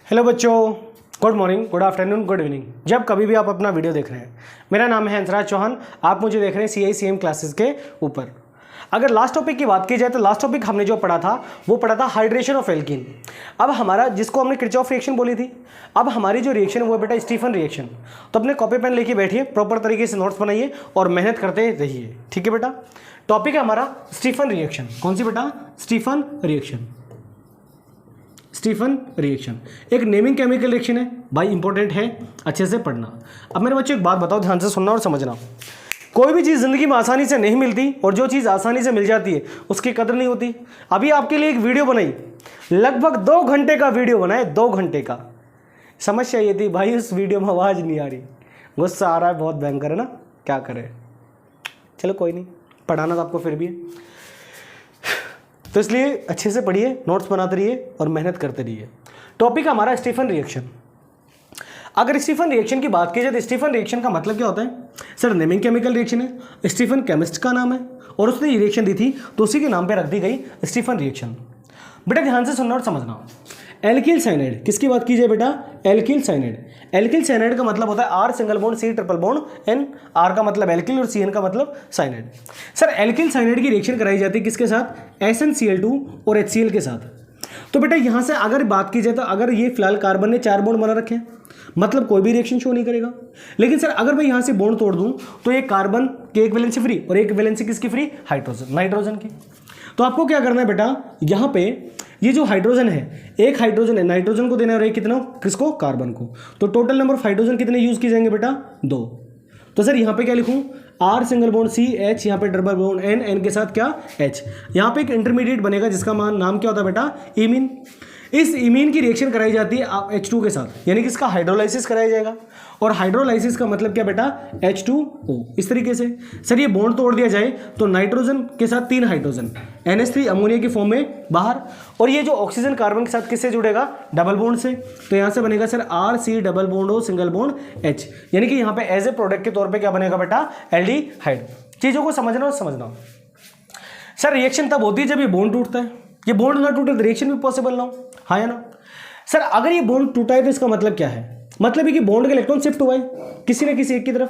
Hello बच्चों, good morning, good afternoon, good evening. जब कभी भी आप अपना वीडियो देख रहे हैं, मेरा नाम है हंसराज चौहान। आप मुझे देख रहे हैं CICM क्लासेस के ऊपर। अगर लास्ट टॉपिक की बात की जाए तो लास्ट टॉपिक हमने जो पढ़ा था वो पढ़ा था हाइड्रेशन ऑफ एल्कीन। अब हमारा जिसको हमने किरचॉफ रिएक्शन बोली थी, अब हमारी जो रिएक्शन है वो बेटा स्टीफन रिएक्शन। तो अपने कॉपी पेन लेके बैठिए, प्रॉपर तरीके से नोट्स बनाइए और मेहनत करते रहिए, ठीक है बेटा। टॉपिक है हमारा स्टीफन रिएक्शन। कौन सी बेटा? Stephen reaction. स्टीफन रिएक्शन एक नेमिंग केमिकल रिएक्शन है भाई, इंपॉर्टेंट है, अच्छे से पढ़ना। अब मेरे बच्चों एक बात बताओ, ध्यान से सुनना और समझना। कोई भी चीज़ ज़िंदगी में आसानी से नहीं मिलती और जो चीज़ आसानी से मिल जाती है उसकी कदर नहीं होती। अभी आपके लिए एक वीडियो बनाई, लगभग 2 घंटे का वीडियो बनाए, 2 घंटे का। समस्या ये थी भाई उस वीडियो में आवाज़ नहीं आ रही, गुस्सा आ रहा है, बहुत भयंकर है ना, क्या करें। चलो कोई नहीं, पढ़ाना तो आपको फिर भी है, तो इसलिए अच्छे से पढ़िए, नोट्स बनाते रहिए और मेहनत करते रहिए। टॉपिक हमारा स्टीफन रिएक्शन। अगर स्टीफन रिएक्शन की बात की जाए तो स्टीफन रिएक्शन का मतलब क्या होता है? सर नेमिंग केमिकल रिएक्शन है, स्टीफन केमिस्ट का नाम है और उसने ये रिएक्शन दी थी तो उसी के नाम पे रख दी गई स्टीफन रिएक्शन। बेटा ध्यान से सुनना और समझना। एल्किल साइनाइड, किसकी बात की जाए बेटा? Alkyl cyanide. एल्किल साइनाइड का मतलब होता है R single bond C triple bond N। R का मतलब एल्किल और CN का मतलब साइनाइड। सर एल्किल साइनाइड की रिएक्शन कराई जाती है किसके साथ? SnCl2 और HCl के साथ। तो बेटा यहां से अगर बात की जाए तो अगर ये फिलहाल कार्बन ने 4 बॉन्ड बना रखे हैं, मतलब कोई भी रिएक्शन शो नहीं करेगा। लेकिन सर अगर मैं यहां से बॉन्ड तोड़ दूं तो ये कार्बन की एक वैलेंसी फ्री और एक वैलेंसी किसकी फ्री? हाइड्रोजन, नाइट्रोजन की। तो आपको क्या करना है बेटा, यहां पे ये जो हाइड्रोजन है, एक हाइड्रोजन है नाइट्रोजन को देना है और एक कितना किसको? कार्बन को। तो टोटल नंबर ऑफ हाइड्रोजन कितने यूज किए जाएंगे बेटा? 2। तो सर यहाँ पे क्या लिखूं? R single bond C H, यहाँ पे डबल बॉन्ड N, N के साथ क्या? H। यहाँ पे एक इंटरमीडिएट बनेगा जिसका नाम क्या होता है बेटा? इमीन। इस इमीन की रिएक्शन कराई जाती है H2 के साथ, यानी कि इसका हाइड्रोलाइसिस कराया जाएगा। और हाइड्रोलाइसिस का मतलब क्या बेटा? H2O। इस तरीके से सर ये बॉन्ड तोड़ दिया जाए तो नाइट्रोजन के साथ 3 हाइड्रोजन, NH3 अमोनिया की फॉर्म में बाहर, और ये जो ऑक्सीजन कार्बन के साथ किससे जुड़ेगा? डबल बॉन्ड से। तो यहाँ से बनेगा sir RC double bond O single bond H, यानी कि यहाँ पे एज ए प्रोडक्ट के तौर पर क्या बनेगा बेटा? एल्डिहाइड। चीज़ों को समझना और समझना। सर रिएक्शन तब होती है जब ये बॉन्ड टूटता है, ये बॉन्ड ना टूटे तो रिएक्शन भी पॉसिबल ना हो, हाँ या ना? सर अगर ये बॉन्ड टूटा है तो इसका मतलब क्या है? मतलब है कि बॉन्ड का इलेक्ट्रॉन शिफ्ट हुआ है किसी न किसी एक की तरफ।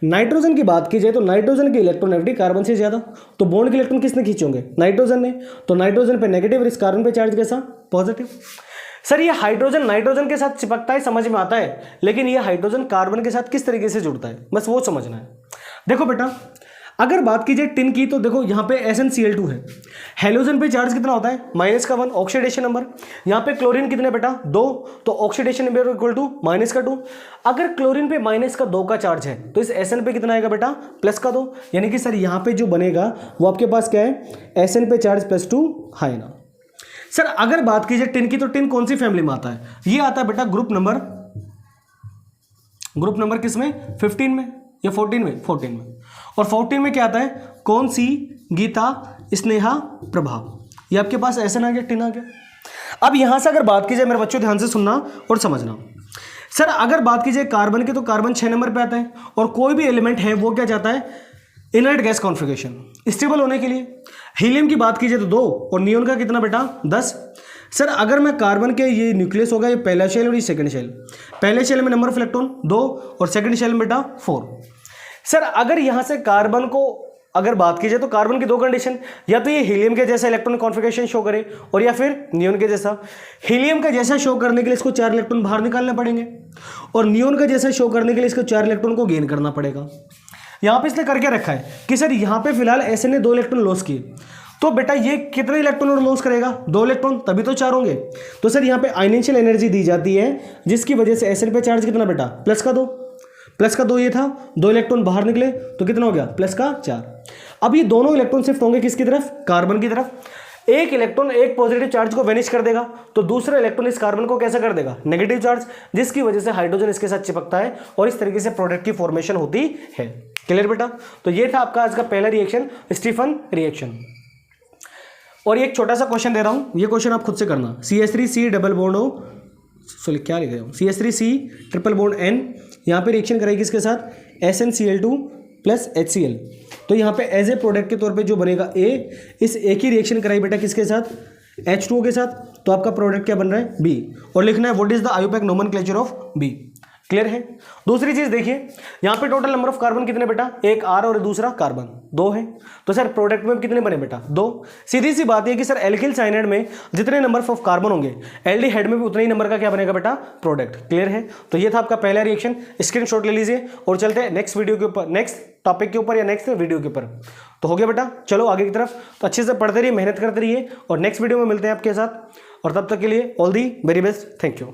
नाइट्रोजन की बात की जाए तो नाइट्रोजन की इलेक्ट्रोनेगेटिव कार्बन से ज्यादा, तो बॉन्ड के इलेक्ट्रॉन किसने खींचे होंगे? नाइट्रोजन ने। तो नाइट्रोजन पे नेगेटिव और इस कार्बन पे चार्ज कैसा? पॉजिटिव। सर ये हाइड्रोजन नाइट्रोजन के साथ चिपकता है, समझ में आता है, लेकिन ये हाइड्रोजन कार्बन के साथ किस तरीके से जुड़ता है, बस वो समझना है। देखो बेटा अगर बात की जाए टिन की तो देखो यहाँ पे SnCl2 है, हेलोजन पे चार्ज कितना होता है? -1, ऑक्सीडेशन नंबर। यहाँ पे क्लोरीन कितने बेटा? 2, तो ऑक्सीडेशन नंबर इक्वल टू -2। अगर क्लोरीन पे -2 का चार्ज है तो इस Sn पे कितना आएगा बेटा? +2। यानी कि सर यहाँ पे जो बनेगा वो आपके पास क्या है? Sn पे चार्ज +2 है ना। सर अगर बात की जाए टिन की तो टिन कौन सी फैमिली में आता है? ये आता है बेटा ग्रुप नंबर किसमें? 15 में या 14 में? 14 में। और 14 में क्या आता है? कौन सी? गीता, स्नेहा, प्रभाव। ये आपके पास SN आ गया, टिन आ गया। अब यहां से अगर बात की जाए मेरे बच्चों, ध्यान से सुनना और समझना। सर अगर बात की जाए कार्बन की तो कार्बन 6 नंबर पे आता है और कोई भी एलिमेंट है वो क्या चाहता है? इनर्ट गैस कॉन्फ़िगरेशन, स्टेबल होने के लिए। हीलियम की बात की जाए तो 2 और नियोन का कितना बेटा? 10। सर अगर मैं कार्बन के ये न्यूक्लियस होगा, ये पहला शेल और ये सेकंड शेल, पहले शेल में नंबर ऑफ इलेक्ट्रॉन 2 और सेकंड शेल में बेटा 4। सर अगर यहां से कार्बन को अगर बात की जाए तो कार्बन की 2 कंडीशन, या तो ये हीलियम के जैसा इलेक्ट्रॉन कॉन्फ़िगरेशन शो करे और या फिर नियोन के जैसा। हीलियम का जैसा शो करने के लिए इसको 4 इलेक्ट्रॉन बाहर निकालने पड़ेंगे और नियोन का जैसा शो करने के लिए इसको 4 इलेक्ट्रॉन को गेन करना पड़ेगा। यहां पे इसने करके रखा है कि सर यहां पे फिलहाल SN ने 2 इलेक्ट्रॉन लॉस किए, तो बेटा ये कितने इलेक्ट्रॉन और लॉस करेगा? 2 इलेक्ट्रॉन, तभी तो 4 होंगे। तो सर यहाँ पे आयनेंशियल एनर्जी दी जाती है जिसकी वजह से SN पे चार्ज कितना बेटा? +2 ये था, 2 इलेक्ट्रॉन बाहर निकले तो कितना हो गया? +4। अब ये दोनों इलेक्ट्रॉन शिफ्ट होंगे किसकी तरफ? कार्बन की तरफ। एक इलेक्ट्रॉन एक पॉजिटिव चार्ज को वेनिश कर देगा तो दूसरा इलेक्ट्रॉन इस कार्बन को कैसा कर देगा? नेगेटिव चार्ज, जिसकी वजह से हाइड्रोजन इसके साथ चिपकता है और इस तरीके से प्रोडक्ट की फॉर्मेशन होती है। क्लियर बेटा? तो ये था आपका आज का पहला रिएक्शन, स्टीफन रिएक्शन। और ये एक छोटा सा क्वेश्चन दे रहा हूं, ये क्वेश्चन आप खुद से करना। CH3C double bond O, sorry क्या लिख रहा हूँ, CH3C ट्रिपल बॉन्ड N, यहाँ पे रिएक्शन कराई किसके साथ? SnCl2 plus HCl। तो यहाँ पे एज ए प्रोडक्ट के तौर पे जो बनेगा A, इस A की रिएक्शन कराई बेटा किसके साथ? H2O के साथ, तो आपका प्रोडक्ट क्या बन रहा है बी, और लिखना है what is the IUPAC nomenclature of B. Clear है। दूसरी चीज देखिए, यहाँ पे टोटल नंबर ऑफ कार्बन कितने बेटा, एक R और दूसरा कार्बन 2 है, तो सर प्रोडक्ट में कितने बने बेटा 2। सीधी सी बात है कि सर एल्किल साइनाइड में जितने नंबर ऑफ कार्बन होंगे एल्डिहाइड में भी उतने ही नंबर का क्या बनेगा बेटा प्रोडक्ट। क्लियर है। तो ये था आपका पहला रिएक्शन, स्क्रीनशॉट ले लीजिए और चलते हैं नेक्स्ट वीडियो के ऊपर, नेक्स्ट टॉपिक के ऊपर या नेक्स्ट वीडियो के ऊपर। तो हो गया बेटा, चलो आगे की तरफ। तो अच्छे से पढ़ते रहिए, मेहनत करते रहिए और नेक्स्ट वीडियो में मिलते हैं आपके साथ, और तब तक के लिए all the very best, thank you.